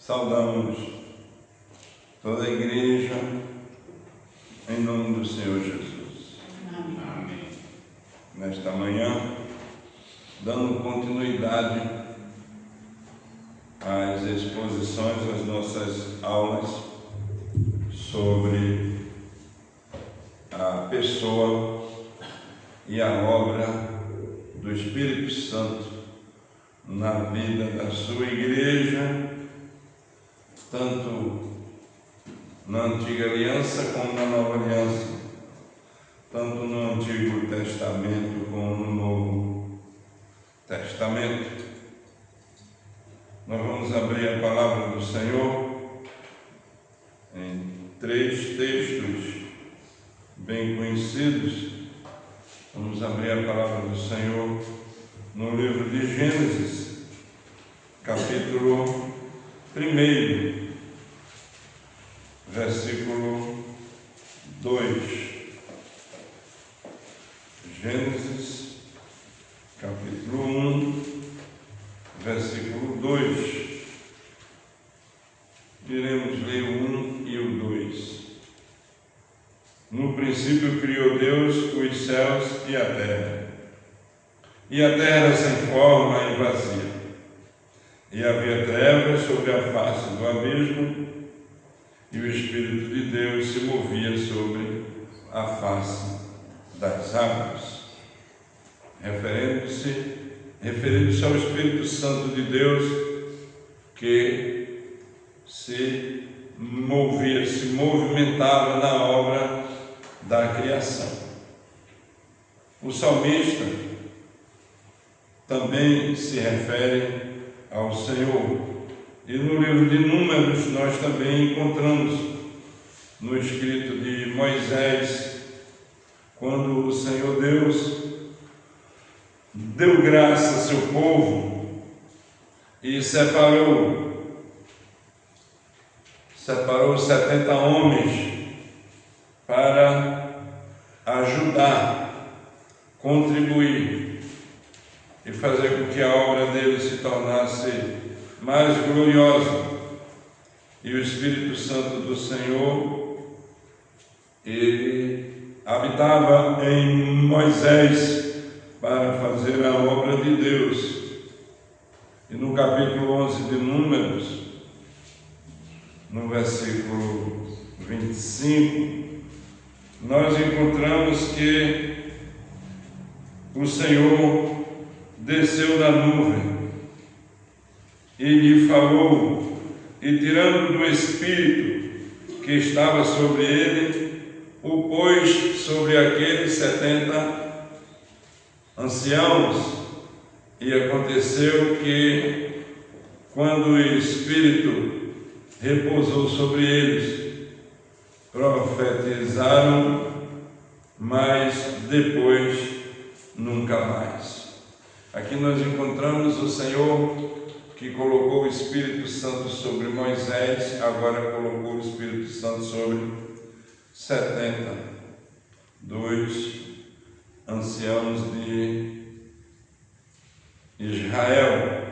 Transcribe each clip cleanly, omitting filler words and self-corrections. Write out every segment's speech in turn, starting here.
Saudamos toda a igreja em nome do Senhor Jesus. Amém. Nesta manhã, dando continuidade às exposições, às nossas aulas sobre a pessoa e a obra do Espírito Santo na vida da sua igreja, tanto na Antiga Aliança como na Nova Aliança, tanto no Antigo Testamento como no Novo Testamento. Nós vamos abrir a palavra do Senhor em 3 textos bem conhecidos. Vamos abrir a palavra do Senhor no livro de Gênesis, capítulo 1, versículo 2. Gênesis, capítulo 1, versículo 2. Iremos ler o 1 e o 2. No princípio criou Deus os céus e a terra. E a terra era sem forma e vazia. E havia trevas sobre a face do abismo, e o Espírito de Deus se movia sobre a face das águas. Referindo-se ao Espírito Santo de Deus, que se movimentava na obra da criação. O salmista também se refere ao Senhor. E no livro de Números nós também encontramos no escrito de Moisés, quando o Senhor Deus deu graça ao seu povo e separou 70 homens para ajudar, contribuir e fazer com que a obra dele se tornasse mais gloriosa. E o Espírito Santo do Senhor, ele habitava em Moisés para fazer a obra de Deus. E no capítulo 11 de Números, no versículo 25, nós encontramos que o Senhor desceu da nuvem e lhe falou, e tirando do Espírito que estava sobre ele, o pôs sobre aqueles 70 anciãos. E aconteceu que, quando o Espírito repousou sobre eles, profetizaram, mas depois nunca mais. Aqui nós encontramos o Senhor que colocou o Espírito Santo sobre Moisés, agora colocou o Espírito Santo sobre 70 dos anciãos de Israel.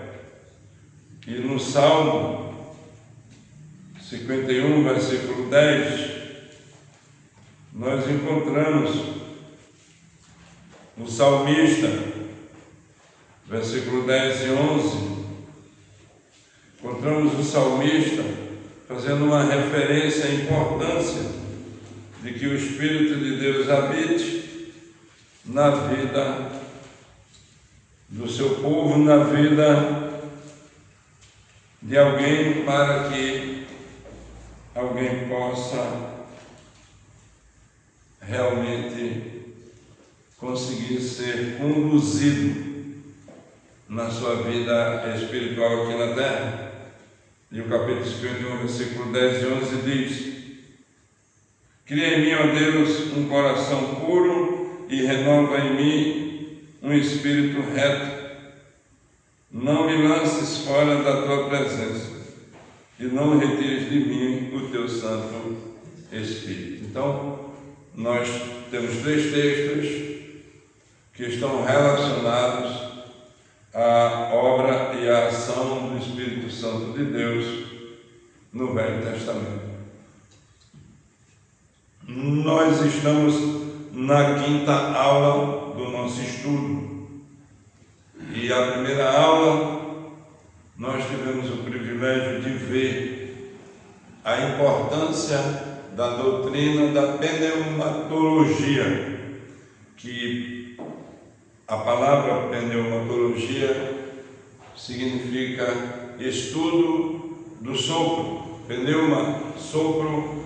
E no Salmo 51, versículo 10, nós encontramos o salmista, versículo 10 e 11, encontramos o salmista fazendo uma referência à importância de que o Espírito de Deus habite na vida do seu povo, na vida de alguém, para que alguém possa realmente conseguir ser conduzido na sua vida espiritual aqui na terra. E o capítulo 51, versículo 10 e 11 diz: Cria em mim, ó Deus, um coração puro e renova em mim um espírito reto. Não me lances fora da tua presença e não retires de mim o teu Santo Espírito. Então, nós temos 3 textos que estão relacionados à obra e à ação do Espírito Santo de Deus no Velho Testamento. Nós estamos na quinta aula do nosso estudo. E a primeira aula nós tivemos o privilégio de ver a importância da doutrina da pneumatologia, que a palavra pneumatologia significa estudo do sopro. Pneuma, sopro,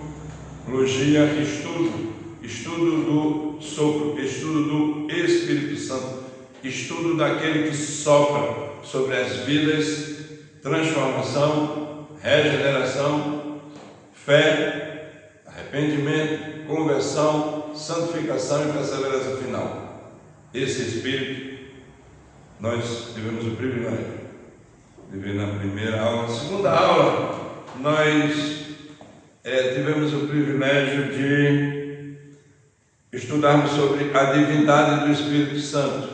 logia, estudo do sopro, estudo do Espírito Santo, estudo daquele que sopra sobre as vidas, transformação, regeneração, fé, arrependimento, conversão, santificação e perseverança final. Esse Espírito nós tivemos o privilégio de ver na primeira aula. Na segunda aula nós tivemos o privilégio de estudarmos sobre a divindade do Espírito Santo,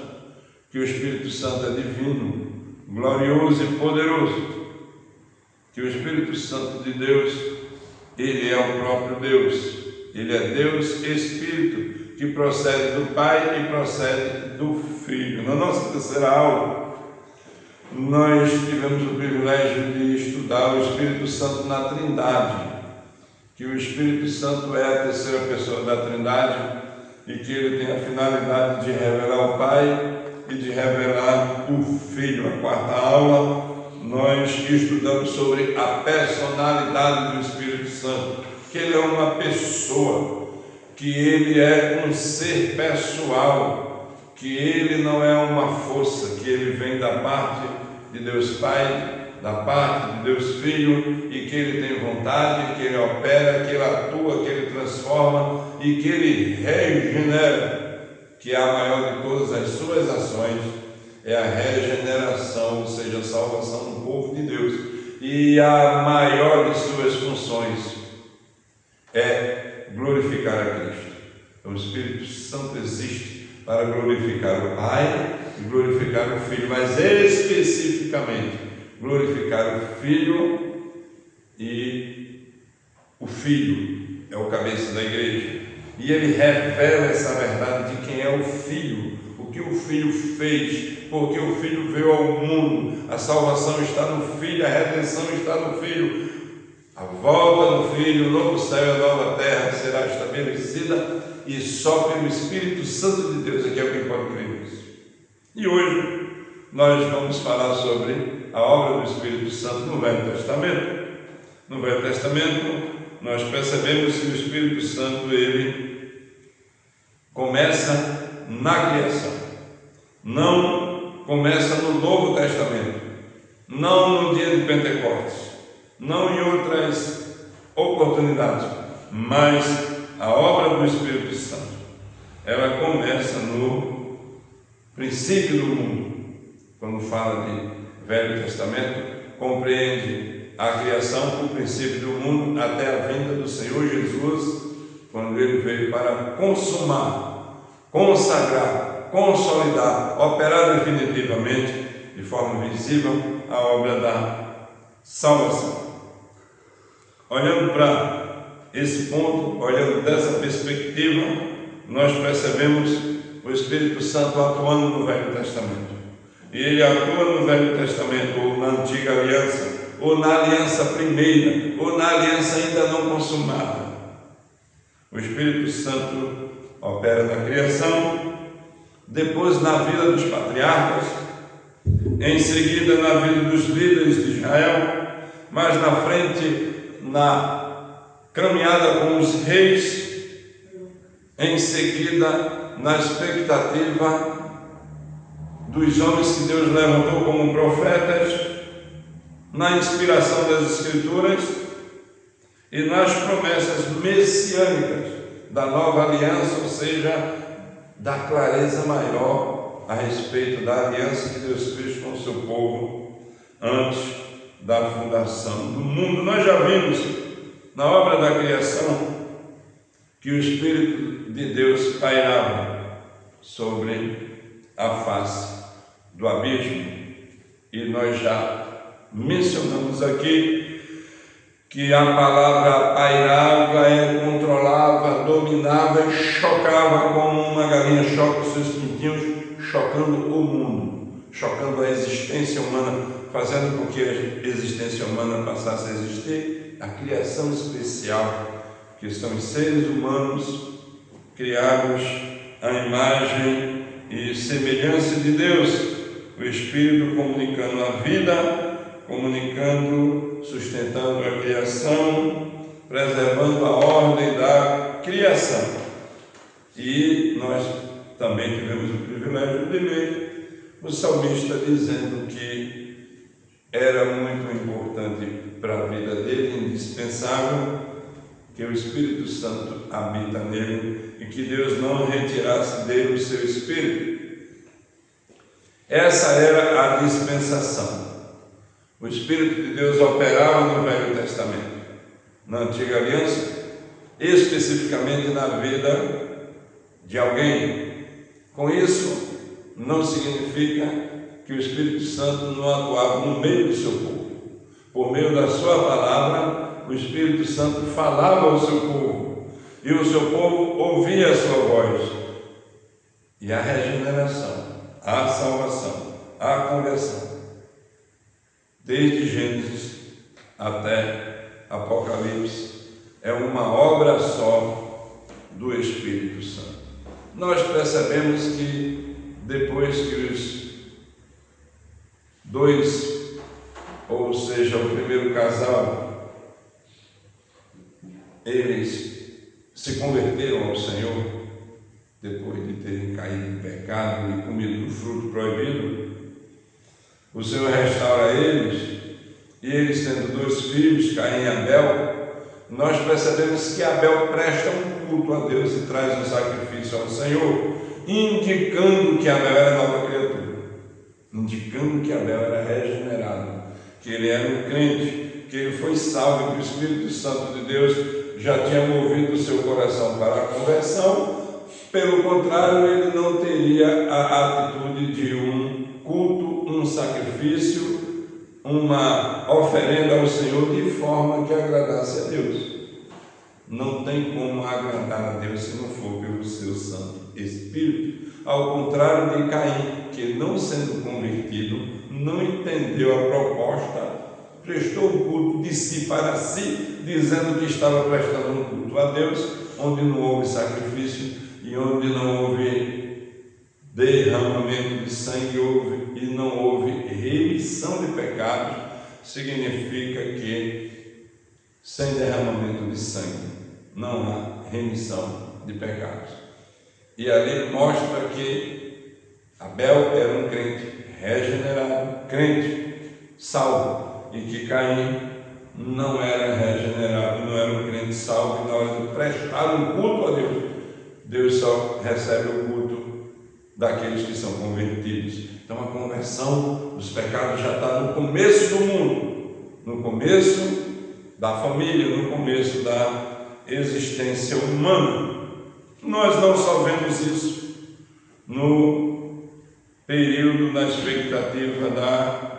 que o Espírito Santo é divino, glorioso e poderoso, que o Espírito Santo de Deus, ele é o próprio Deus, ele é Deus Espírito, que procede do Pai e procede do Filho. Na nossa terceira aula, nós tivemos o privilégio de estudar o Espírito Santo na Trindade, que o Espírito Santo é a terceira pessoa da Trindade e que ele tem a finalidade de revelar o Pai e de revelar o Filho. A quarta aula nós estudamos sobre a personalidade do Espírito Santo, que ele é uma pessoa, que ele é um ser pessoal, que ele não é uma força, que ele vem da parte de Deus Pai, da parte de Deus Filho, e que ele tem vontade, que ele opera, que ele atua, que ele transforma e que ele regenera, que é a maior de todas as suas ações, é a regeneração, ou seja, a salvação do povo de Deus, e a maior de suas funções é glorificar a Cristo. Então, o Espírito Santo existe para glorificar o Pai e glorificar o Filho, mas especificamente glorificar o Filho, e o Filho é o cabeça da igreja, e ele revela essa verdade de quem é o Filho, o que o Filho fez, porque o Filho veio ao mundo, a salvação está no Filho, a redenção está no Filho, a volta do Filho, o novo céu e a nova terra será estabelecida, e só pelo Espírito Santo de Deus é que alguém pode crer nisso. E hoje nós vamos falar sobre a obra do Espírito Santo no Velho Testamento. No Velho Testamento nós percebemos que o Espírito Santo ele começa na criação, não começa no Novo Testamento, não no dia de Pentecostes, não em outras oportunidades, mas a obra do Espírito Santo, ela começa no princípio do mundo. Quando fala de Velho Testamento, compreende a criação, o princípio do mundo, até a vinda do Senhor Jesus, quando ele veio para consumar, consagrar, consolidar, operar definitivamente, de forma visível, a obra da salvação. Olhando para esse ponto, olhando dessa perspectiva, nós percebemos o Espírito Santo atuando no Velho Testamento. E ele atua no Velho Testamento, ou na Antiga Aliança, ou na Aliança Primeira, ou na Aliança ainda não consumada. O Espírito Santo opera na criação, depois na vida dos patriarcas, em seguida na vida dos líderes de Israel, mais na frente na caminhada com os reis, em seguida na expectativa dos homens que Deus levantou como profetas, na inspiração das Escrituras e nas promessas messiânicas da nova aliança, ou seja, da clareza maior a respeito da aliança que Deus fez com o seu povo antes da fundação do mundo. Nós já vimos na obra da criação que o Espírito de Deus pairava sobre a face do abismo, e nós já mencionamos aqui que a palavra pairava, controlava, dominava e chocava como uma galinha choca os seus pintinhos, chocando o mundo, chocando a existência humana, fazendo com que a existência humana passasse a existir, a criação especial, que são os seres humanos criados à imagem e semelhança de Deus, o Espírito comunicando a vida, comunicando, sustentando a criação, preservando a ordem da criação. E nós também tivemos o privilégio de ler o salmista dizendo que era muito importante para a vida dele, indispensável, que o Espírito Santo habita nele e que Deus não retirasse dele o seu Espírito. Essa era a dispensação. O Espírito de Deus operava no Velho Testamento, na Antiga Aliança, especificamente na vida de alguém. Com isso, não significa que o Espírito Santo não atuava no meio do seu povo. Por meio da sua palavra, o Espírito Santo falava ao seu povo, e o seu povo ouvia a sua voz. E a regeneração, a salvação, a conversão, desde Gênesis até Apocalipse, é uma obra só do Espírito Santo. Nós percebemos que depois que os dois, ou seja, o primeiro casal, eles se converteram ao Senhor, depois de terem caído em pecado e comido do fruto proibido, o Senhor restaura eles, e eles tendo 2 filhos, Caim e Abel, nós percebemos que Abel presta um culto a Deus e traz um sacrifício ao Senhor, indicando que Abel era nova criatura, indicando que Abel era regenerado, que ele era um crente, que ele foi salvo, que o Espírito Santo de Deus já tinha movido o seu coração para a conversão. Pelo contrário, ele não teria a atitude de um culto, um sacrifício, uma oferenda ao Senhor de forma que agradasse a Deus. Não tem como agradar a Deus se não for pelo seu Santo Espírito. Ao contrário de Caim, que não sendo convertido, não entendeu a proposta, prestou um culto de si para si, dizendo que estava prestando um culto a Deus, onde não houve sacrifício e onde não houve derramamento de sangue e não houve remissão de pecados. Significa que sem derramamento de sangue não há remissão de pecados. E ali mostra que Abel era um crente regenerado, crente salvo, e que Caim não era regenerado, não era um crente salvo, e na hora de prestar um culto a Deus, Deus só recebe o culto daqueles que são convertidos. Então a conversão dos pecados já está no começo do mundo, no começo da família, no começo da existência humana. Nós não só vemos isso no período da expectativa da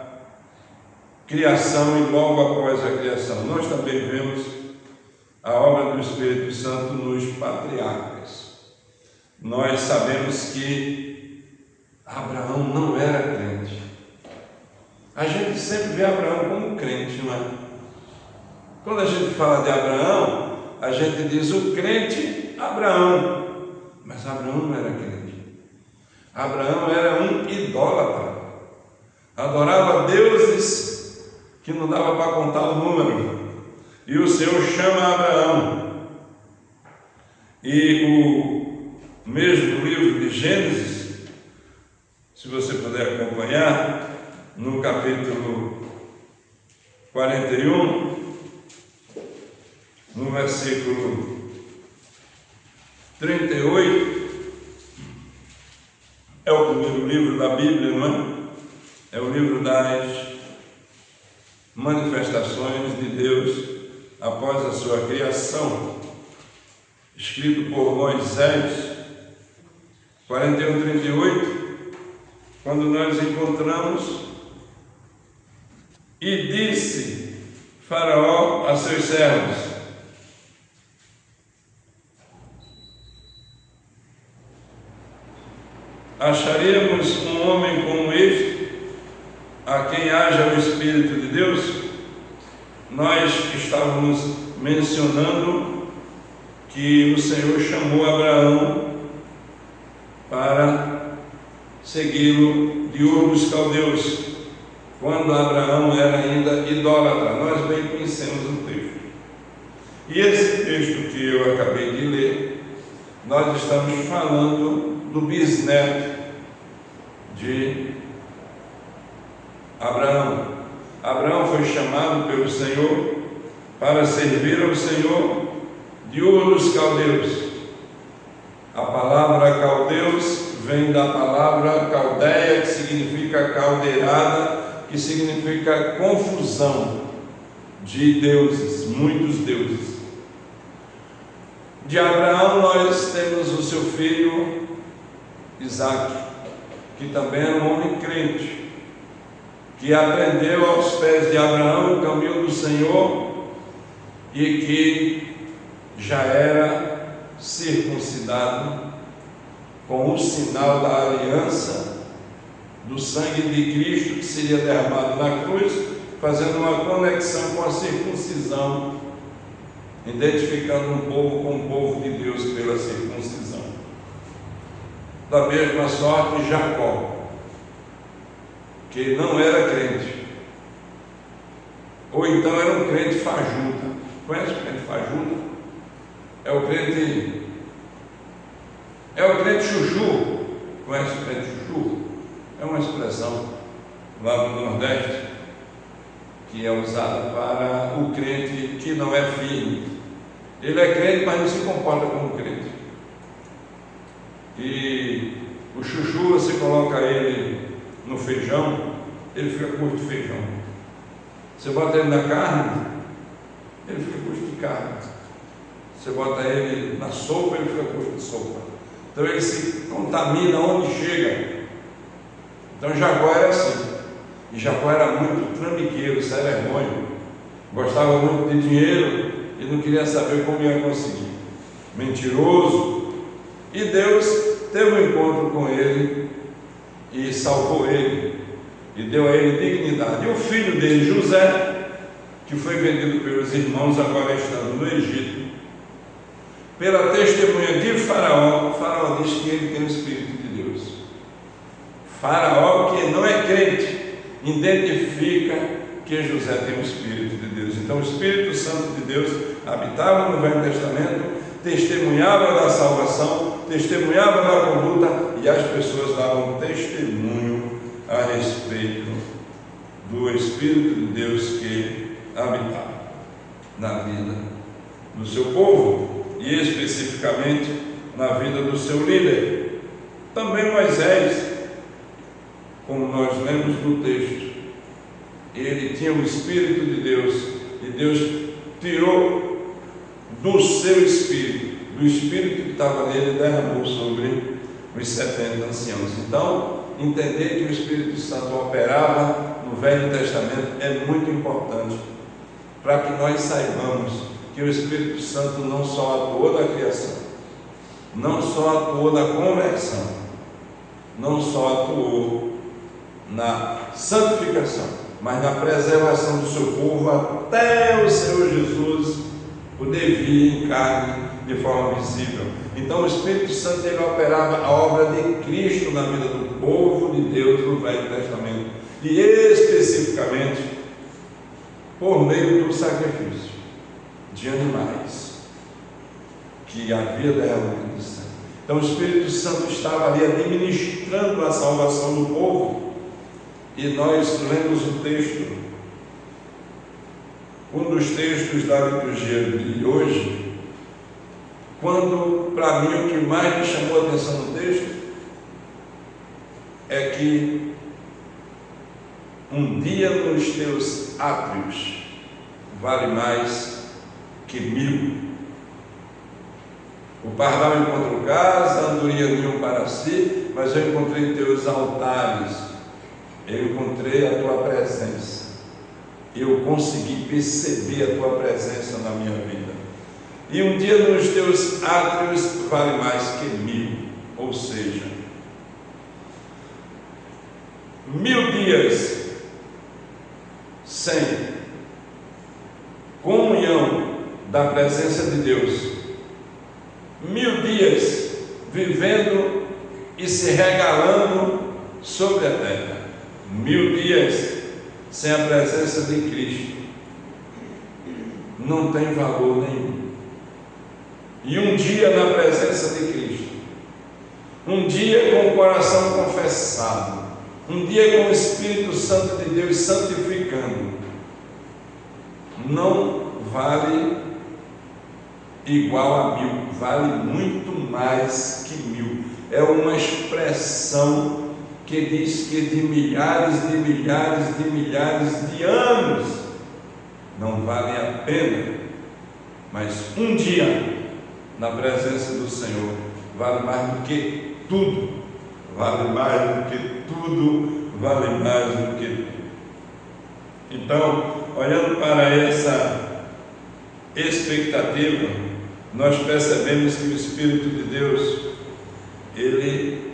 criação e logo após a criação, nós também vemos a obra do Espírito Santo nos patriarcas. Nós sabemos que Abraão não era crente. A gente sempre vê Abraão como crente, não é? Quando a gente fala de Abraão, a gente diz o crente Abraão, mas Abraão não era crente. Abraão era um idólatra, adorava deuses que não dava para contar o número, e o Senhor chama Abraão. E o mesmo livro de Gênesis, se você puder acompanhar, no capítulo 41, no versículo 38, é o primeiro livro da Bíblia, não é? É o livro das manifestações de Deus após a sua criação, escrito por Moisés, 41:38, quando nós encontramos: e disse, Faraó a seus servos: acharíamos um homem como este, a quem haja o Espírito de Deus? Nós estávamos mencionando que o Senhor chamou Abraão para segui-lo de Ur dos Caldeus, quando Abraão era ainda idólatra. Nós bem conhecemos o texto. E esse texto que eu acabei de ler, nós estamos falando do bisneto de Abraão. Abraão foi chamado pelo Senhor para servir ao Senhor de Ur dos Caldeus. A palavra caldeus vem da palavra caldeia, que significa caldeirada, que significa confusão de deuses, muitos deuses. De Abraão nós temos o seu filho Isaque, que também era um homem crente, que aprendeu aos pés de Abraão o caminho do Senhor e que já era circuncidado com o sinal da aliança do sangue de Cristo que seria derramado na cruz, fazendo uma conexão com a circuncisão, identificando um povo com o povo de Deus pela circuncisão. Da mesma sorte Jacó, que não era crente, ou então era um crente fajuta. Conhece o crente fajuta? É o crente chuchu. Conhece o crente chuchu? É uma expressão lá no Nordeste que é usada para o crente que não é firme. Ele é crente, mas não se comporta como crente. E o chuchu, você coloca ele no feijão, ele fica curto de feijão. Você bota ele na carne, ele fica curto de carne. Você bota ele na sopa, ele fica curto de sopa. Então ele se contamina onde chega. Então Jacó era assim. E Jacó era muito trambiqueiro, sem vergonha. Gostava muito de dinheiro e não queria saber como ia conseguir. Mentiroso. E Deus teve um encontro com ele e salvou ele e deu a ele dignidade. E o filho dele, José, que foi vendido pelos irmãos, agora estando no Egito, pela testemunha de Faraó, Faraó diz que ele tem o Espírito de Deus. Faraó, que não é crente, identifica que José tem o Espírito de Deus. Então o Espírito Santo de Deus habitava no Velho Testamento, testemunhava da salvação, testemunhava da conduta, e as pessoas davam testemunho a respeito do Espírito de Deus que habitava na vida do seu povo, e especificamente na vida do seu líder. Também Moisés, como nós lemos no texto, ele tinha o Espírito de Deus, e Deus tirou do seu Espírito, do Espírito que estava nele, derramou sobre os 70 anciãos. Então, entender que o Espírito Santo operava no Velho Testamento é muito importante, para que nós saibamos que o Espírito Santo não só atuou na criação, não só atuou na conversão, não só atuou na santificação, mas na preservação do seu povo até o Senhor Jesus poder vir em carne de forma visível. Então o Espírito Santo ele operava a obra de Cristo na vida do povo de Deus no Velho Testamento, e especificamente por meio do sacrifício de animais que havia derramamento de sangue. Então o Espírito Santo estava ali administrando a salvação do povo. E nós lemos o texto, um dos textos da liturgia de hoje, quando, para mim, o que mais me chamou a atenção no texto é que um dia nos teus átrios vale mais que 1000. O pardal encontrou casa, a andorinha ninho para si, mas eu encontrei teus altares, eu encontrei a tua presença. eu consegui perceber a tua presença na minha vida. E um dia nos teus átrios vale mais que 1000, ou seja, 1000 dias sem comunhão da presença de Deus, 1000 dias vivendo e se regalando sobre a terra, 1000 dias sem a presença de Cristo, não tem valor nenhum. E um dia na presença de Cristo, um dia com o coração confessado, um dia com o Espírito Santo de Deus santificando, não vale igual a 1000, vale muito mais que 1000. É uma expressão que diz que de milhares de anos não valem a pena, mas um dia na presença do Senhor vale mais do que tudo, vale mais do que tudo, vale mais do que tudo. Então, olhando para essa expectativa, nós percebemos que o Espírito de Deus, ele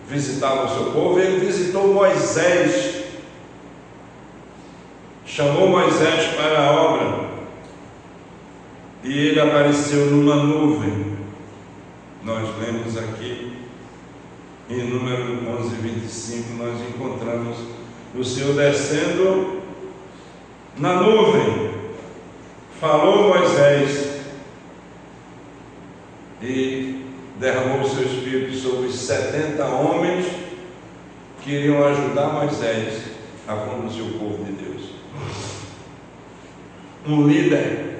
visitava o seu povo. Ele visitou Moisés, chamou Moisés para a obra, e ele apareceu numa nuvem. Nós lemos aqui em Número 11:25, nós encontramos o Senhor descendo na nuvem, falou Moisés e derramou o seu espírito sobre os 70 homens que iriam ajudar Moisés a conduzir o povo de Deus. Um líder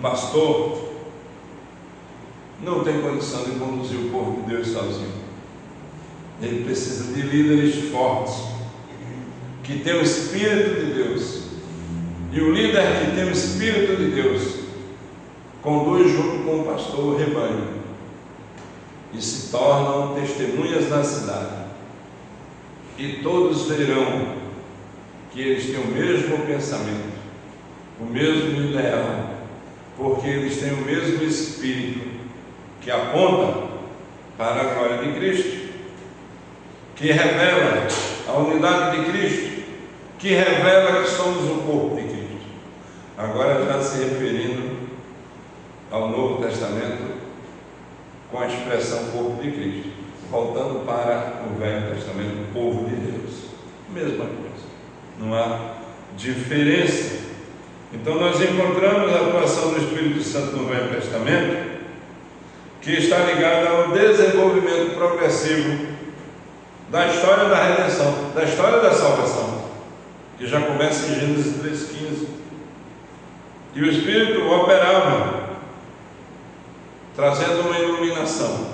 pastor não tem condição de conduzir o povo de Deus sozinho. Ele precisa de líderes fortes, que tem o Espírito de Deus. E o líder que tem o Espírito de Deus conduz junto com o pastor o rebanho, e se tornam testemunhas na cidade. E todos verão que eles têm o mesmo pensamento, o mesmo ideal, porque eles têm o mesmo Espírito que aponta para a glória de Cristo, que revela a unidade de Cristo, que revela que somos o corpo de Cristo. Agora já se referindo ao Novo Testamento com a expressão corpo de Cristo, voltando para o Velho Testamento, o povo de Deus, mesma coisa, não há diferença. Então nós encontramos a atuação do Espírito Santo no Velho Testamento, que está ligada ao desenvolvimento progressivo da história da redenção, da história da salvação, que já começa em Gênesis 3,15. E o Espírito operava, trazendo uma iluminação,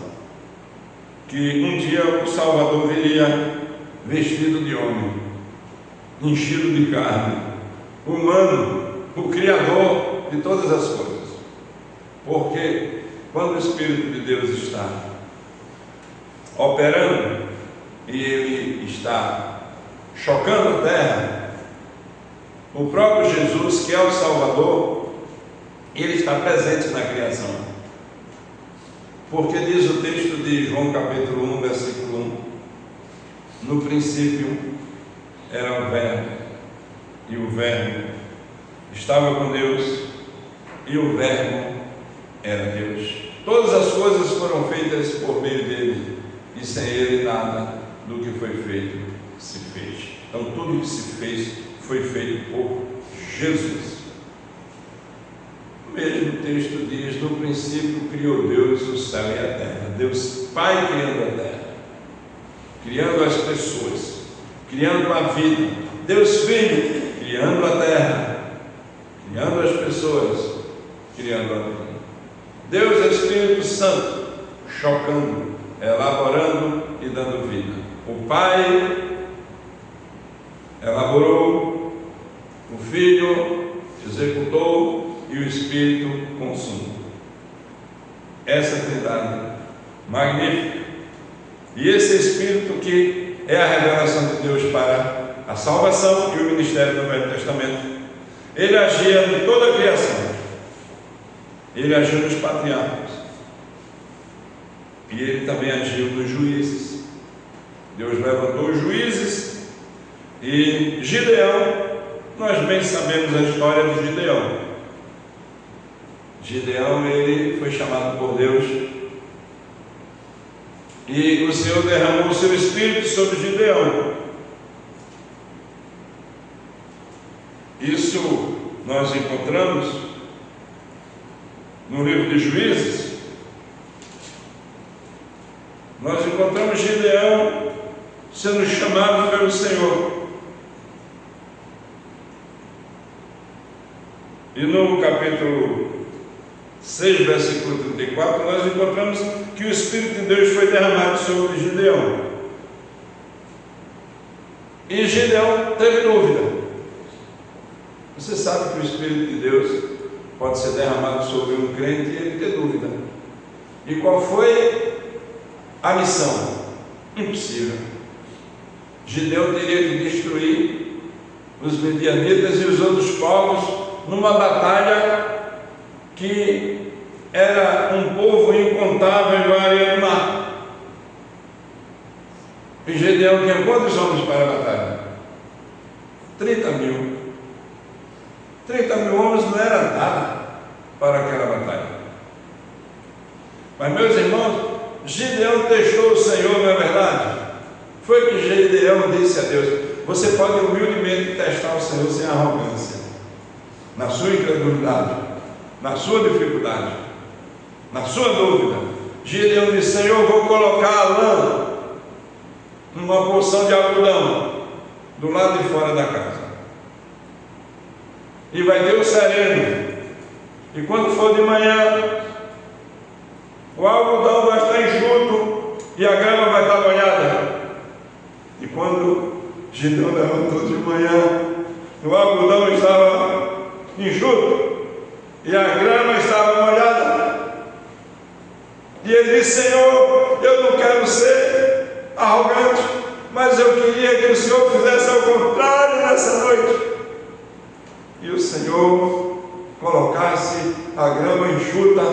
que um dia o Salvador viria vestido de homem, enchido de carne, humano, o Criador de todas as coisas. Porque quando o Espírito de Deus está operando e ele está chocando a terra, o próprio Jesus, que é o Salvador, ele está presente na criação. Porque diz o texto de João capítulo 1, versículo 1: no princípio era o Verbo, e o Verbo estava com Deus, e o Verbo era Deus. Todas as coisas foram feitas por meio dele, e sem ele nada do que foi feito se fez. Então tudo que se fez foi feito por Jesus. O mesmo texto diz: no princípio criou Deus o céu e a terra. Deus Pai criando a terra, criando as pessoas, criando a vida. Deus Filho criando a terra, criando as pessoas, criando a vida. Deus Espírito Santo chocando, elaborando e dando vida. O Pai elaborou, o Filho executou e o Espírito consumou. Essa trindade magnífica. E esse Espírito que é a revelação de Deus para a salvação e o ministério do Velho Testamento, ele agia em toda a criação, ele agiu nos patriarcas, e ele também agiu nos juízes. Deus levantou os juízes, e Gideão, nós bem sabemos a história de Gideão. Gideão, ele foi chamado por Deus, e o Senhor derramou o seu Espírito sobre Gideão. Isso nós encontramos no livro de Juízes. Nós encontramos Gideão sendo chamado pelo Senhor. E no capítulo 6, versículo 34, nós encontramos que o Espírito de Deus foi derramado sobre Gideão. E Gideão teve dúvida. Você sabe que o Espírito de Deus pode ser derramado sobre um crente e ele ter dúvida. E qual foi a missão? Impossível. Gideão teria que destruir os medianitas e os outros povos numa batalha que era um povo incontável igual a areia do mar. E Gideão tinha quantos homens para a batalha? 30 mil. 30 mil homens não era nada para aquela batalha. Mas, meus irmãos, Gideão testou o Senhor, não é verdade? Foi que Gideão disse a Deus: você pode humildemente testar o Senhor sem arrogância, na sua incredulidade, na sua dificuldade, na sua dúvida. Gideão disse: Senhor, vou colocar a lã numa porção de algodão do lado de fora da casa, e vai ter o sereno, e quando for de manhã, o algodão vai estar enxuto e a grama vai estar molhada. E quando Gideão levantou de manhã, o algodão estava enxuto e a grama estava molhada. E ele disse: Senhor, eu não quero ser arrogante, mas eu queria que o Senhor fizesse ao contrário nessa noite. E o Senhor colocasse a grama enxuta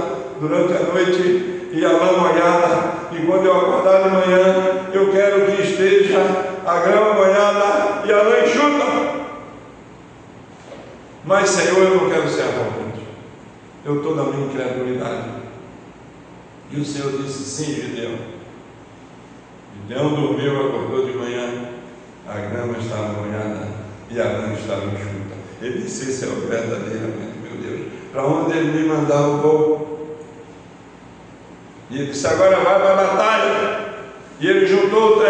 durante a noite e a lã molhada, e quando eu acordar de manhã, eu quero que esteja a grama molhada e a lã enxuta. Mas, Senhor, eu não quero ser arrogante, eu estou na minha incredulidade. E o Senhor disse: sim, Gideão. Gideão dormiu, acordou de manhã, a grama estava molhada e a lã estava enxuta. Ele disse: esse é o verdadeiramente meu Deus, para onde ele me mandar eu vou. E ele disse: agora vai para a batalha. E ele juntou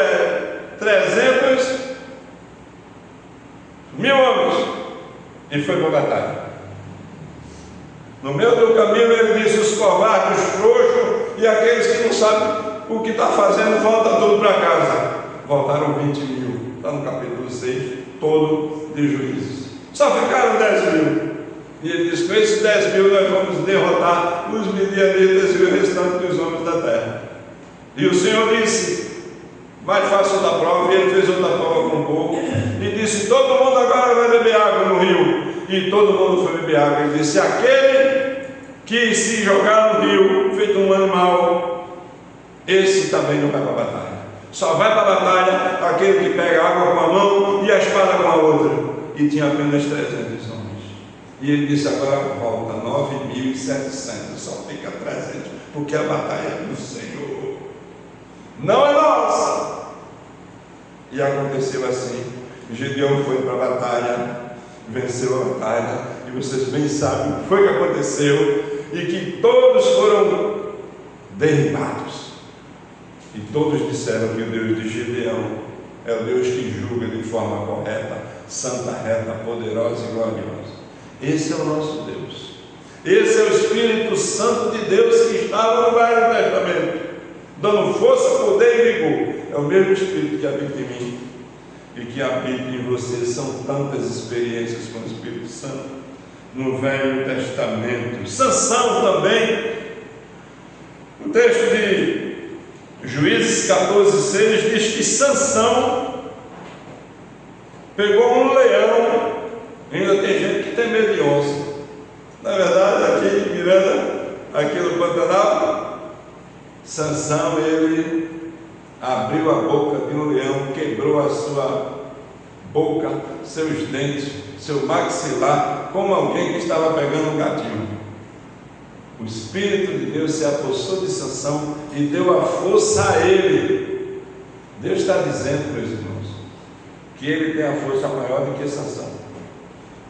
300 mil homens e foi para a batalha. No meio do caminho ele disse: os covardes, os frouxos e aqueles que não sabem o que está fazendo, volta tudo para casa. Voltaram 20 mil, está no capítulo 6 todo de Juízes. Só ficaram 10 mil. E ele disse: com esses 10 mil nós vamos derrotar os midianitas e o restante dos homens da terra. E o Senhor disse: vai, faça outra prova. E ele fez outra prova com o povo e disse: todo mundo agora vai beber água no rio. E todo mundo foi beber água. Ele disse: aquele que se jogar no rio feito um animal, esse também não vai para a batalha. Só vai para a batalha aquele que pega a água com a mão e a espada com a outra. E tinha apenas 300 homens. E ele disse: agora volta 9.700, só fica 300, porque a batalha é do Senhor, não é nossa. E aconteceu assim. Gideão foi para a batalha, venceu a batalha, e vocês bem sabem o que foi que aconteceu, e que todos foram derribados. E todos disseram que o Deus de Gideão é o Deus que julga de forma correta, santa, reta, poderosa e gloriosa. Esse é o nosso Deus. Esse é o Espírito Santo de Deus que estava no Velho Testamento, dando força, poder e vigor. É o mesmo Espírito que habita em mim e que habita em você. São tantas experiências com o Espírito Santo no Velho Testamento. Sansão também, no texto de Juízes Juízes 14:6 diz que Sansão pegou um leão. Ainda tem gente que tem medo de onça. Na verdade, aqui em Miranda, aqui no Pantanal, Sansão, ele abriu a boca de um leão, quebrou a sua boca, seus dentes, seu maxilar, como alguém que estava pegando um gatinho. O Espírito de Deus se apossou de Sansão e deu a força a ele. Deus está dizendo, meus irmãos, que ele tem a força maior do que Sansão,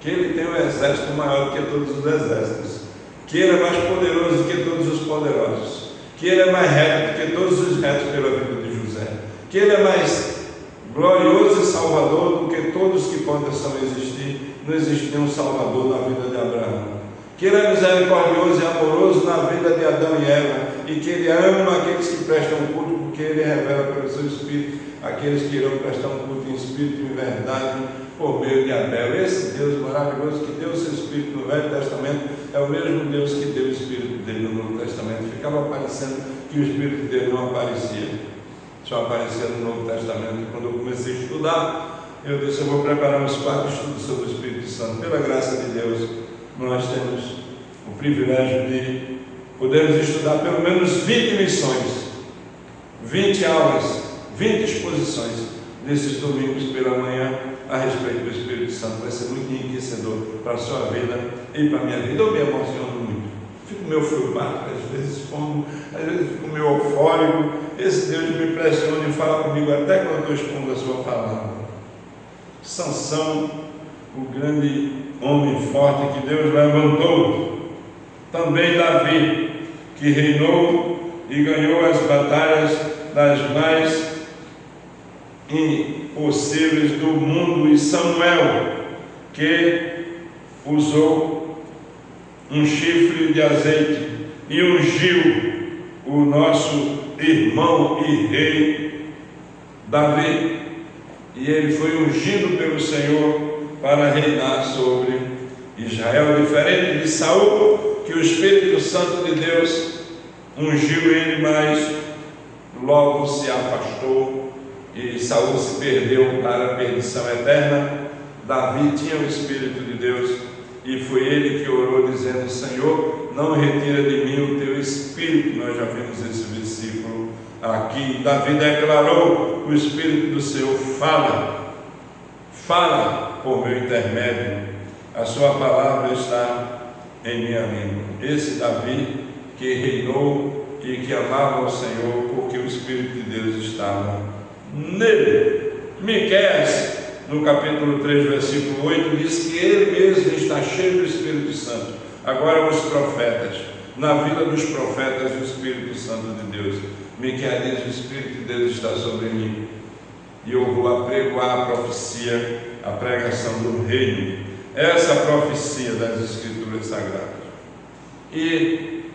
que ele tem um exército maior do que todos os exércitos, que ele é mais poderoso do que todos os poderosos, que ele é mais reto do que todos os retos pela vida de José, que ele é mais glorioso e salvador do que todos que possam existir. Não existia um salvador na vida de Abraão. Que ele é misericordioso e amoroso na vida de Adão e Eva, e que ele ama aqueles que prestam culto, porque ele revela pelo seu Espírito aqueles que irão prestar um culto em espírito e em verdade por meio de Abel. Esse Deus maravilhoso que deu o seu Espírito no Velho Testamento é o mesmo Deus que deu o Espírito dele no Novo Testamento. Ficava parecendo que o Espírito dele não aparecia, só aparecia no Novo Testamento. E quando eu comecei a estudar, eu disse: eu vou preparar uns 4 estudos sobre o Espírito Santo. Pela graça de Deus, nós temos o privilégio de podermos estudar pelo menos 20 lições, 20 aulas, 20 exposições nesses domingos pela manhã a respeito do Espírito Santo. Vai ser muito enriquecedor para a sua vida e para a minha vida. Eu me emociono muito, fico meio filmado, às vezes fomo, às vezes fico meio eufórico. Esse Deus me pressiona e fala comigo até quando eu estou expondo a sua palavra. Sansão, o grande homem forte que Deus levantou. Também Davi, que reinou e ganhou as batalhas das mais impossíveis do mundo. E Samuel, que usou um chifre de azeite e ungiu o nosso irmão e rei Davi, e ele foi ungido pelo Senhor para reinar sobre Israel, diferente de Saul, que o Espírito Santo de Deus ungiu ele, mas logo se afastou e Saul se perdeu para a perdição eterna. Davi tinha o Espírito de Deus e foi ele que orou dizendo: Senhor, não retira de mim o teu Espírito. Nós já vimos esse versículo aqui. Davi declarou: o Espírito do Senhor fala por meu intermédio, a sua palavra está em minha língua. Esse Davi que reinou e que amava o Senhor, porque o Espírito de Deus estava nele. Miqueias, no capítulo 3, versículo 8, diz que ele mesmo está cheio do Espírito Santo. Agora os profetas, na vida dos profetas, o Espírito Santo de Deus. Miqueias diz: o Espírito de Deus está sobre mim, e eu vou apregoar a profecia, a pregação do reino. Essa é a profecia das Escrituras Sagradas. E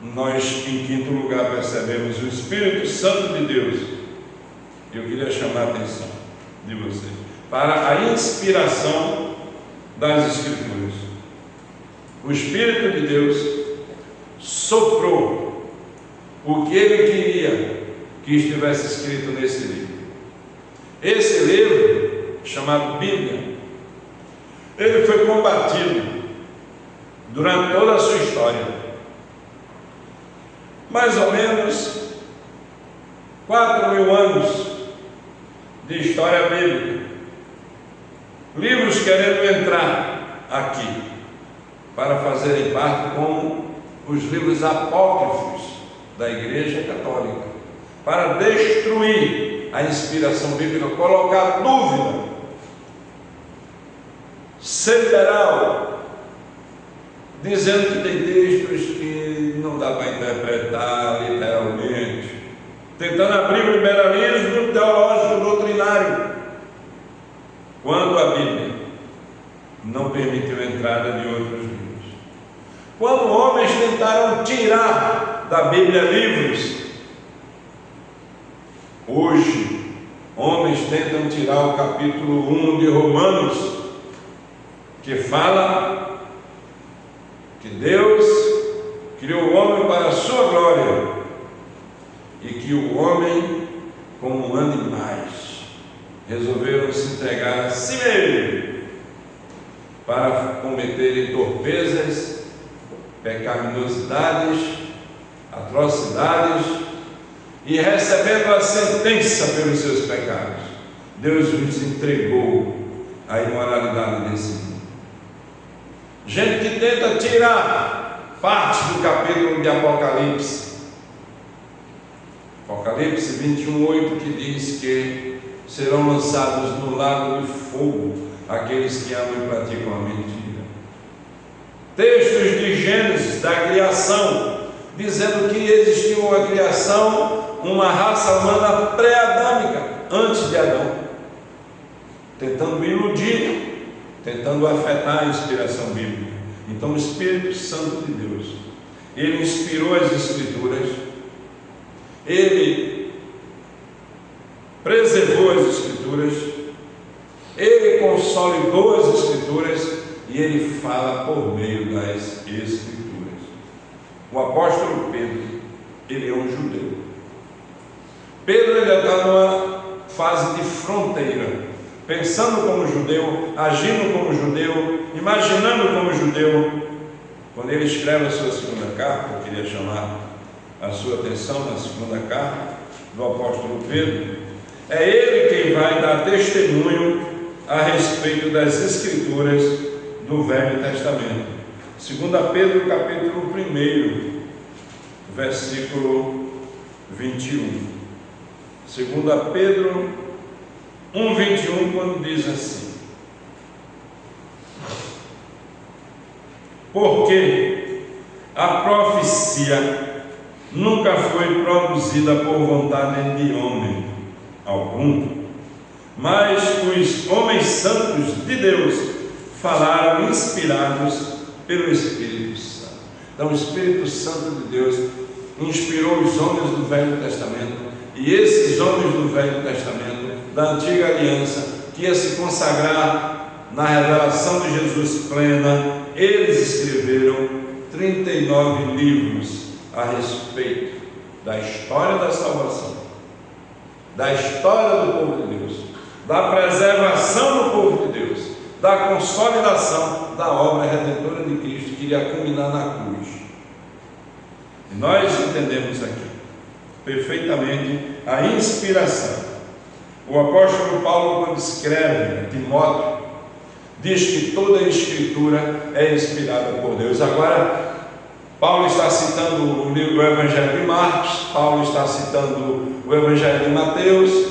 nós, em quinto lugar, percebemos o Espírito Santo de Deus. Eu queria chamar a atenção de vocês para a inspiração das Escrituras. O Espírito de Deus soprou o que ele queria que estivesse escrito nesse livro. Esse livro, chamado Bíblia, ele foi combatido durante toda a sua história. Mais ou menos 4.000 anos de história bíblica. Livros querendo entrar aqui para fazerem parte como os livros apócrifos da Igreja Católica, para destruir a inspiração bíblica, colocar dúvida, ser literal, dizendo que tem textos que não dá para interpretar literalmente, tentando abrir o liberalismo teológico doutrinário, quando a Bíblia não permitiu a entrada de outros livros. Quando homens tentaram tirar da Bíblia livros, hoje homens tentam tirar o capítulo 1 de Romanos, que fala que Deus criou o homem para a sua glória e que que o homem, como animais, resolveram se entregar a si mesmo para cometerem torpezas, pecaminosidades, atrocidades, e recebendo a sentença pelos seus pecados, Deus os entregou à imoralidade desse mundo. Gente que tenta tirar parte do capítulo de Apocalipse 21:8, que diz que serão lançados no lago de fogo aqueles que amam e praticam a mentira. Textos de Gênesis, da criação, dizendo que existiu uma criação, uma raça humana pré-adâmica, antes de Adão, tentando iludir, tentando afetar a inspiração bíblica. Então o Espírito Santo de Deus, ele inspirou as Escrituras, ele preservou as Escrituras, ele consolidou as Escrituras e ele fala por meio das Escrituras. O apóstolo Pedro, ele é um judeu. Pedro ainda está numa fase de fronteira, pensando como judeu, agindo como judeu, imaginando como judeu. Quando ele escreve a sua segunda carta, eu queria chamar a sua atenção na segunda carta do apóstolo Pedro, é ele quem vai dar testemunho a respeito das Escrituras do Velho Testamento. 2 Pedro, capítulo 1, versículo 21. 2 Pedro 1:21, quando diz assim: porque a profecia nunca foi produzida por vontade de homem algum, mas os homens santos de Deus falaram inspirados pelo Espírito Santo. Então o Espírito Santo de Deus inspirou os homens do Velho Testamento, e esses homens do Velho Testamento, da Antiga Aliança, que ia se consagrar na revelação de Jesus plena, eles escreveram 39 livros a respeito da história da salvação, da história do povo de Deus, da preservação do povo de Deus, da consolidação da obra redentora de Cristo, que iria culminar na cruz. E nós entendemos aqui perfeitamente a inspiração. O apóstolo Paulo, quando escreve a Timóteo, diz que toda a Escritura é inspirada por Deus. Agora, Paulo está citando o Evangelho de Marcos, Paulo está citando o Evangelho de Mateus,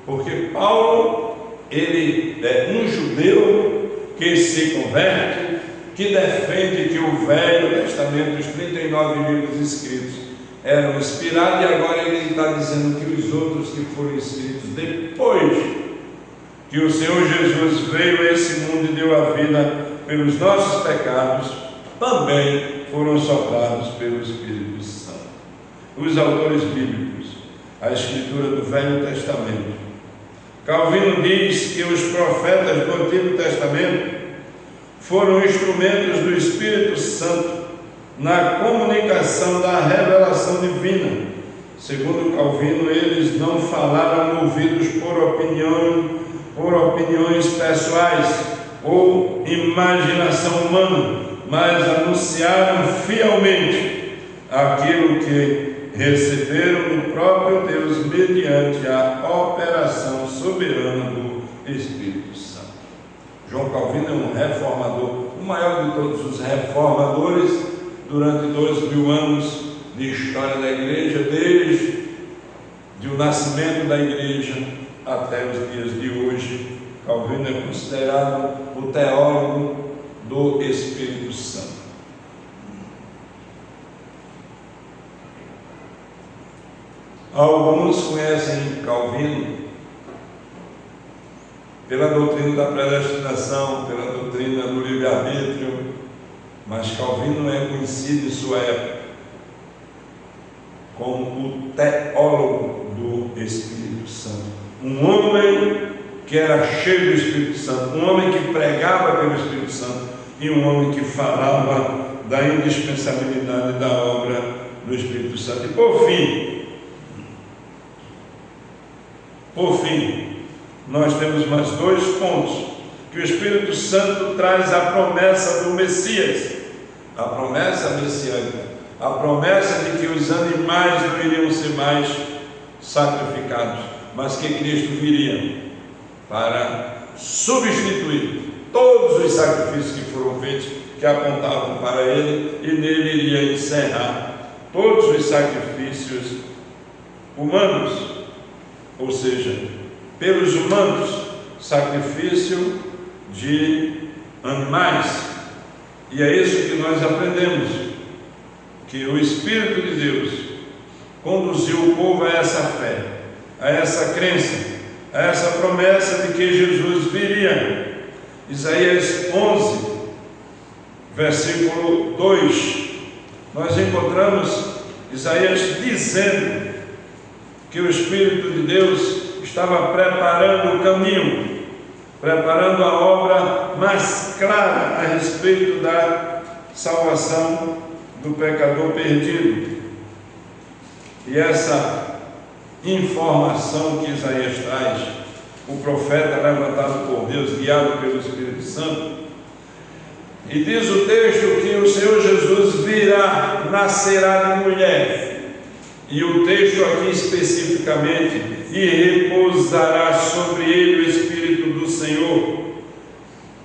porque Paulo, ele é um judeu que se converte, que defende que o Velho Testamento, os 39 livros escritos, eram inspirados, e agora ele está dizendo que os outros que foram escritos depois que o Senhor Jesus veio a esse mundo e deu a vida pelos nossos pecados, também foram soprados pelo Espírito Santo. Os autores bíblicos, a Escritura do Velho Testamento, Calvino diz que os profetas do Antigo Testamento foram instrumentos do Espírito Santo na comunicação da revelação divina. Segundo Calvino, eles não falaram movidos por opiniões pessoais ou imaginação humana, mas anunciaram fielmente aquilo que receberam do próprio Deus mediante a operação soberana do Espírito Santo. João Calvino é um reformador, o maior de todos os reformadores, durante 2000 anos de história da igreja, desde o nascimento da igreja até os dias de hoje. Calvino é considerado o teólogo do Espírito Santo. Alguns conhecem Calvino pela doutrina da predestinação, pela doutrina do livre-arbítrio, mas Calvino é conhecido em sua época como o teólogo do Espírito Santo, um homem que era cheio do Espírito Santo, um homem que pregava pelo Espírito Santo e um homem que falava da indispensabilidade da obra do Espírito Santo. E por fim, Por fim, nós temos mais 2 pontos, que o Espírito Santo traz a promessa do Messias, a promessa messiânica, a promessa de que os animais não iriam ser mais sacrificados, mas que Cristo viria para substituir todos os sacrifícios que foram feitos, que apontavam para Ele, e nele iria encerrar todos os sacrifícios humanos, ou seja, pelos humanos, sacrifício de animais. E é isso que nós aprendemos, que o Espírito de Deus conduziu o povo a essa fé, a essa crença, a essa promessa de que Jesus viria. Isaías 11, versículo 2, nós encontramos Isaías dizendo que o Espírito de Deus estava preparando o caminho, preparando a obra mais clara a respeito da salvação do pecador perdido. E essa informação que Isaías traz, o profeta levantado por Deus, guiado pelo Espírito Santo, e diz o texto que o Senhor Jesus virá, nascerá de mulher, e o texto aqui especificamente, e repousará sobre ele o Espírito do Senhor,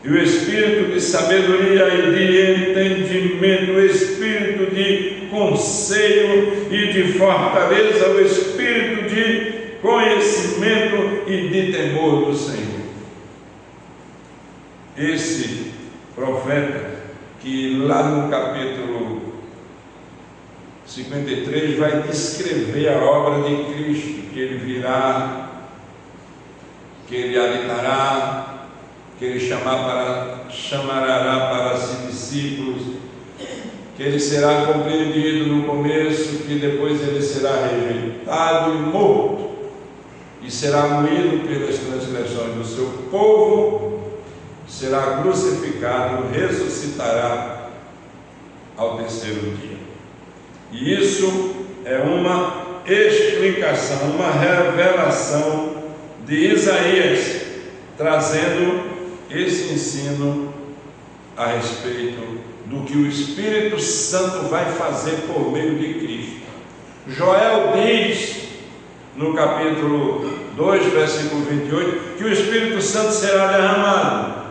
e o Espírito de sabedoria e de entendimento, o Espírito de conselho e de fortaleza, o Espírito de conhecimento e de temor do Senhor. Esse profeta, que lá no capítulo 53 vai descrever a obra de Cristo, que ele virá, que ele habitará, que ele chamará para si discípulos, que ele será compreendido no começo, que depois ele será rejeitado e morto, e será moído pelas transgressões do seu povo, será crucificado, ressuscitará ao terceiro dia. E isso é uma explicação, uma revelação de Isaías, trazendo esse ensino a respeito do que o Espírito Santo vai fazer por meio de Cristo. Joel diz, no capítulo 2, versículo 28, que o Espírito Santo será derramado.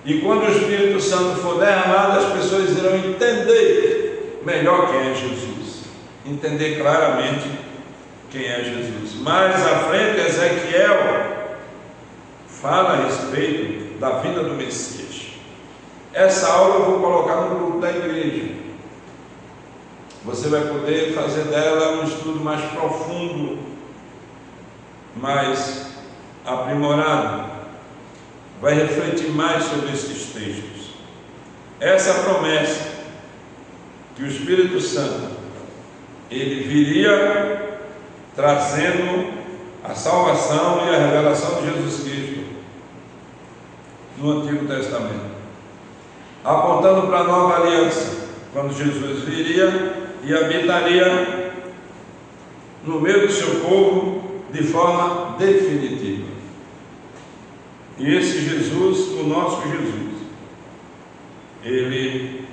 E quando o Espírito Santo for derramado, as pessoas irão entender melhor quem é Jesus, entender claramente quem é Jesus. Mais à frente, Ezequiel fala a respeito da vinda do Messias. Essa aula eu vou colocar no grupo da igreja. Você vai poder fazer dela um estudo mais profundo, mais aprimorado, vai refletir mais sobre esses textos. Essa promessa que o Espírito Santo ele viria trazendo a salvação e a revelação de Jesus Cristo no Antigo Testamento, apontando para a nova aliança, quando Jesus viria e habitaria no meio do seu povo de forma definitiva. E esse Jesus, o nosso Jesus, ele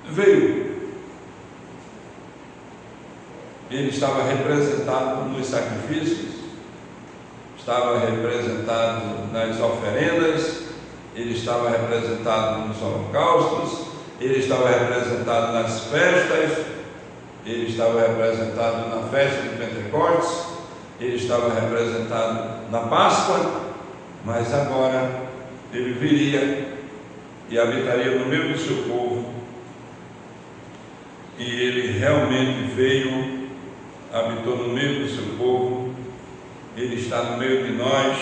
veio. Ele estava representado nos sacrifícios, estava representado nas oferendas, ele estava representado nos holocaustos, ele estava representado nas festas, ele estava representado na festa de Pentecostes, ele estava representado na Páscoa, mas agora ele viria e habitaria no meio do seu povo, e ele realmente veio, habitou no meio do seu povo, ele está no meio de nós,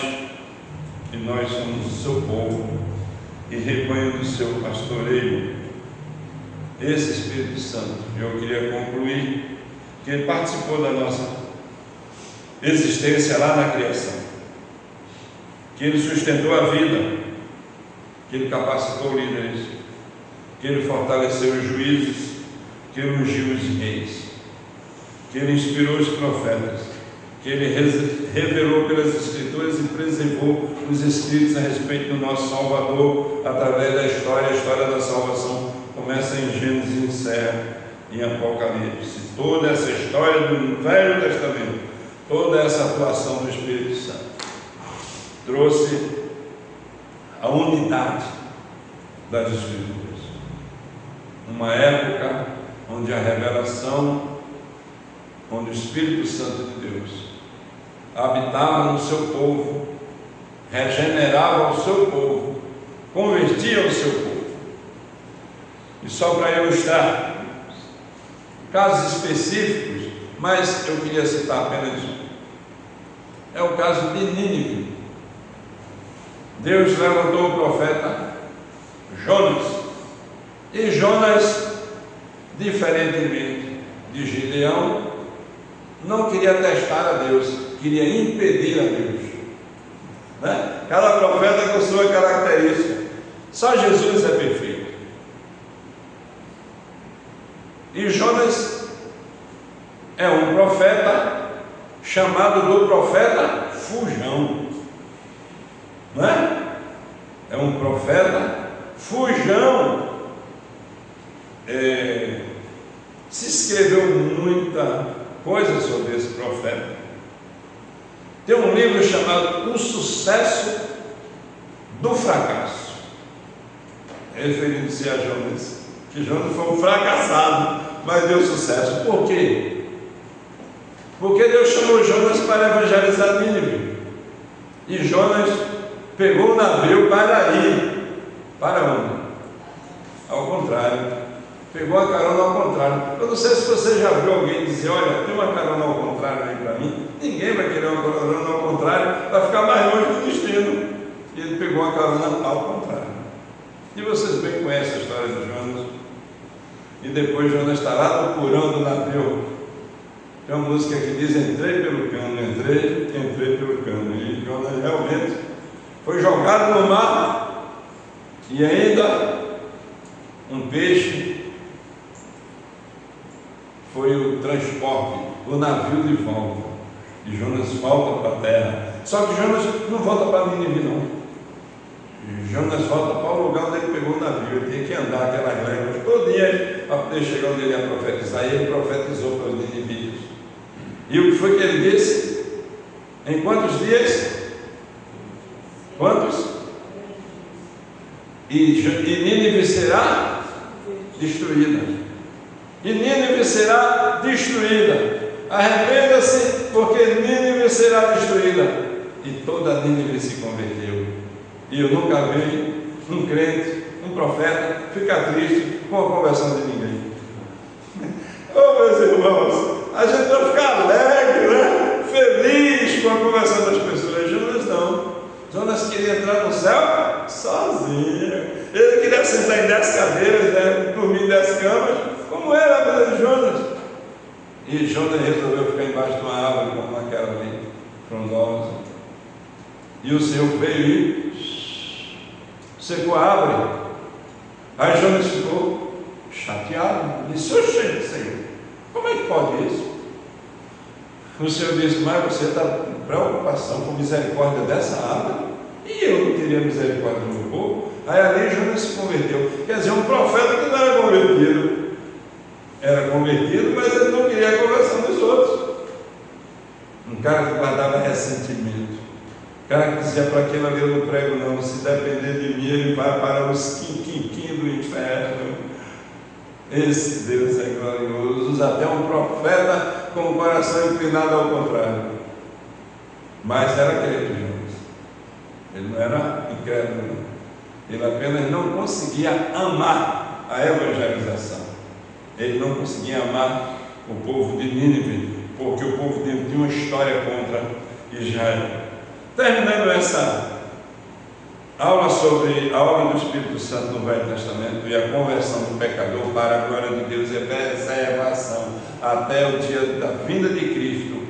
e nós somos o seu povo e rebanho do seu pastoreio. Esse Espírito Santo, eu queria concluir que ele participou da nossa existência lá na criação, que ele sustentou a vida, que ele capacitou líderes, que ele fortaleceu os juízes, que ele ungiu os reis, que ele inspirou os profetas, que Ele revelou pelas Escrituras e preservou os escritos a respeito do nosso Salvador através da história. A história da salvação começa em Gênesis e encerra em Apocalipse. Toda essa história do Velho Testamento, toda essa atuação do Espírito Santo trouxe a unidade das Escrituras. Uma época onde a revelação, onde o Espírito Santo de Deus habitava no seu povo, regenerava o seu povo, convertia o seu povo. E só para ilustrar casos específicos, mas eu queria citar apenas um. É o caso de Nínive. Deus levantou o profeta Jonas. E Jonas, diferentemente de Gideão, não queria testar a Deus, queria impedir a Deus, né? Cada profeta com sua característica. Só Jesus é perfeito. E Jonas é um profeta chamado do profeta fujão, não é? É um profeta fujão. Se escreveu muita coisa sobre esse profeta. Tem um livro chamado O Sucesso do Fracasso, referindo-se a Jonas, que Jonas foi um fracassado, mas deu sucesso. Por quê? Porque Deus chamou Jonas para evangelizar Nínive, e Jonas pegou o navio para ir para onde? Ao contrário. Pegou a carona ao contrário. Eu não sei se você já viu alguém dizer: olha, tem uma carona ao contrário aí para mim. Ninguém vai querer uma carona ao contrário, vai ficar mais longe do destino. E ele pegou a carona ao contrário. E vocês bem conhecem a história de Jonas. E depois Jonas está lá procurando o navio. Tem uma música que diz: entrei pelo cano, entrei pelo cano. E Jonas realmente foi jogado no mar, e ainda um peixe foi o transporte, o navio de volta. E Jonas volta para a terra. Só que Jonas não volta para Nínive, não. E Jonas volta para o lugar onde ele pegou o navio. Ele tinha que andar aquelas léguas todinhas para poder chegar onde ele ia profetizar. E ele profetizou para os ninivitas. E o que foi que ele disse? Em quantos dias? Quantos? E Nínive será destruída. E Nínive será destruída. Arrependa-se, porque Nínive será destruída. E toda Nínive se converteu. E eu nunca vi um crente, um profeta, ficar triste com a conversão de ninguém. Oh, meus irmãos, a gente vai ficar alegre, né? Feliz com a conversão das pessoas. Jonas não. Jonas queria entrar no céu sozinho. Ele queria sentar em 10 cadeiras, né? Dormir em 10 camas. Como era a vida de Jonas? E Jonas resolveu ficar embaixo de uma árvore, como aquela ali, frondosa. E o Senhor veio e secou a árvore. Aí Jonas ficou chateado. Disse: oxe, Senhor, como é que pode isso? O Senhor disse: mas você está com preocupação com misericórdia dessa árvore, e eu não queria misericórdia do meu povo. Aí ali Jonas se converteu. Quer dizer, um profeta que não era convertido. Era convertido, mas ele não queria a conversão dos outros. Um cara que guardava ressentimento. Um cara que dizia para aquele ali: eu não prego não, se depender de mim ele vai para os quinquinquim do inferno. Esse Deus é glorioso. Usa até um profeta com o coração inclinado ao contrário. Mas era crente, Jonas. Ele não era incrédulo, não. Ele apenas não conseguia amar a evangelização. Ele não conseguia amar o povo de Nínive, porque o povo de Nínive tinha uma história contra Israel. Terminando essa aula sobre a obra do Espírito Santo no Velho Testamento e a conversão do pecador para a glória de Deus e preservação até o dia da vinda de Cristo,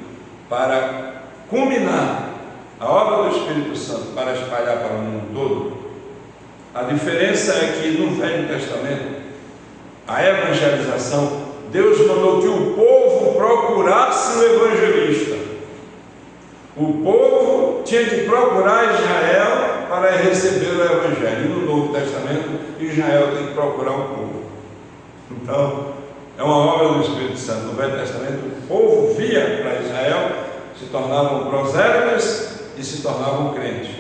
para culminar a obra do Espírito Santo para espalhar para o mundo todo. A diferença é que no Velho Testamento, a evangelização, Deus mandou que o povo procurasse o evangelista. O povo tinha que procurar Israel para receber o Evangelho. E no Novo Testamento, Israel tem que procurar o povo. Então, é uma obra do Espírito Santo. No Velho Testamento, o povo via para Israel, se tornavam prosélitas e se tornavam crentes.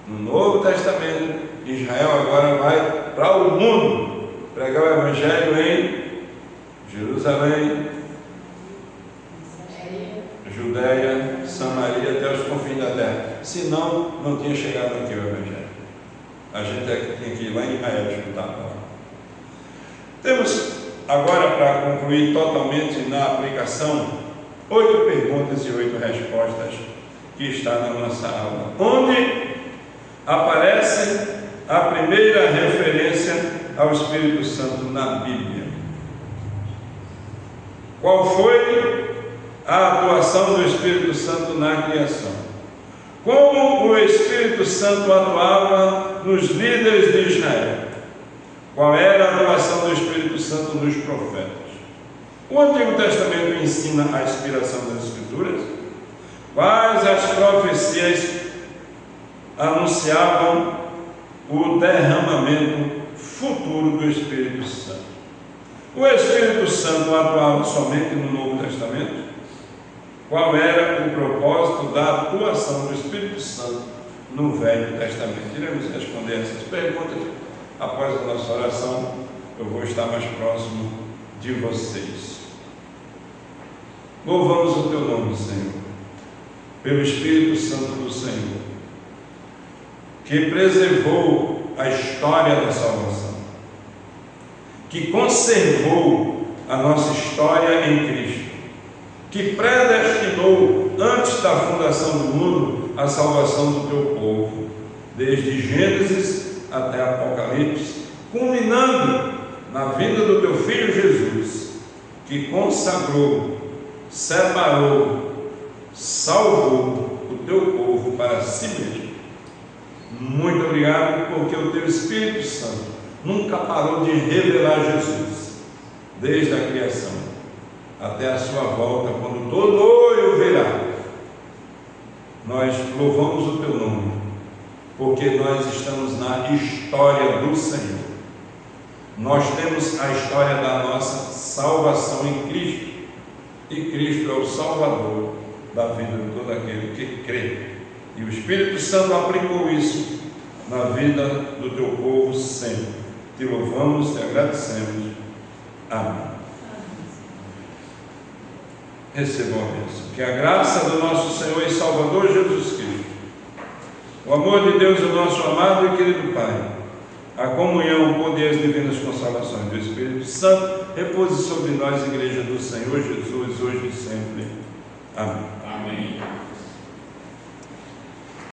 No Novo Testamento, Israel agora vai para o mundo pregar o Evangelho em Jerusalém, Judeia, Samaria, até os confins da terra. Senão, não tinha chegado aqui o Evangelho. A gente tinha que ir lá em Israel escutar a palavra. Temos agora, para concluir totalmente na aplicação, 8 perguntas e 8 respostas que está na nossa aula, onde aparece a primeira referência ao Espírito Santo na Bíblia. Qual foi a atuação do Espírito Santo na criação? Como o Espírito Santo atuava nos líderes de Israel? Qual era a atuação do Espírito Santo nos profetas? O Antigo Testamento ensina a inspiração das Escrituras? Quais as profecias anunciavam o derramamento futuro do Espírito Santo? O Espírito Santo atuava somente no Novo Testamento? Qual era o propósito da atuação do Espírito Santo no Velho Testamento? Iremos responder essas perguntas. Após a nossa oração, eu vou estar mais próximo de vocês. Louvamos o Teu nome, Senhor, pelo Espírito Santo do Senhor, que preservou a história da salvação, que conservou a nossa história em Cristo, que predestinou antes da fundação do mundo a salvação do Teu povo, desde Gênesis até Apocalipse, culminando na vinda do Teu Filho Jesus, que consagrou, separou, salvou o Teu povo para si mesmo. Muito obrigado, porque o Teu Espírito Santo nunca parou de revelar Jesus, desde a criação até a sua volta, quando todo olho verá. Nós louvamos o Teu nome, porque nós estamos na história do Senhor. Nós temos a história da nossa salvação em Cristo, e Cristo é o Salvador da vida de todo aquele que crê. E o Espírito Santo aplicou isso na vida do Teu povo sempre. Te louvamos, te agradecemos. Amém. Recebam a bênção. Que a graça do nosso Senhor e Salvador Jesus Cristo, o amor de Deus, o nosso amado e querido Pai, a comunhão, o poder e as divinas consolações do Espírito Santo repouse sobre nós, Igreja do Senhor Jesus, hoje e sempre. Amém. Amém.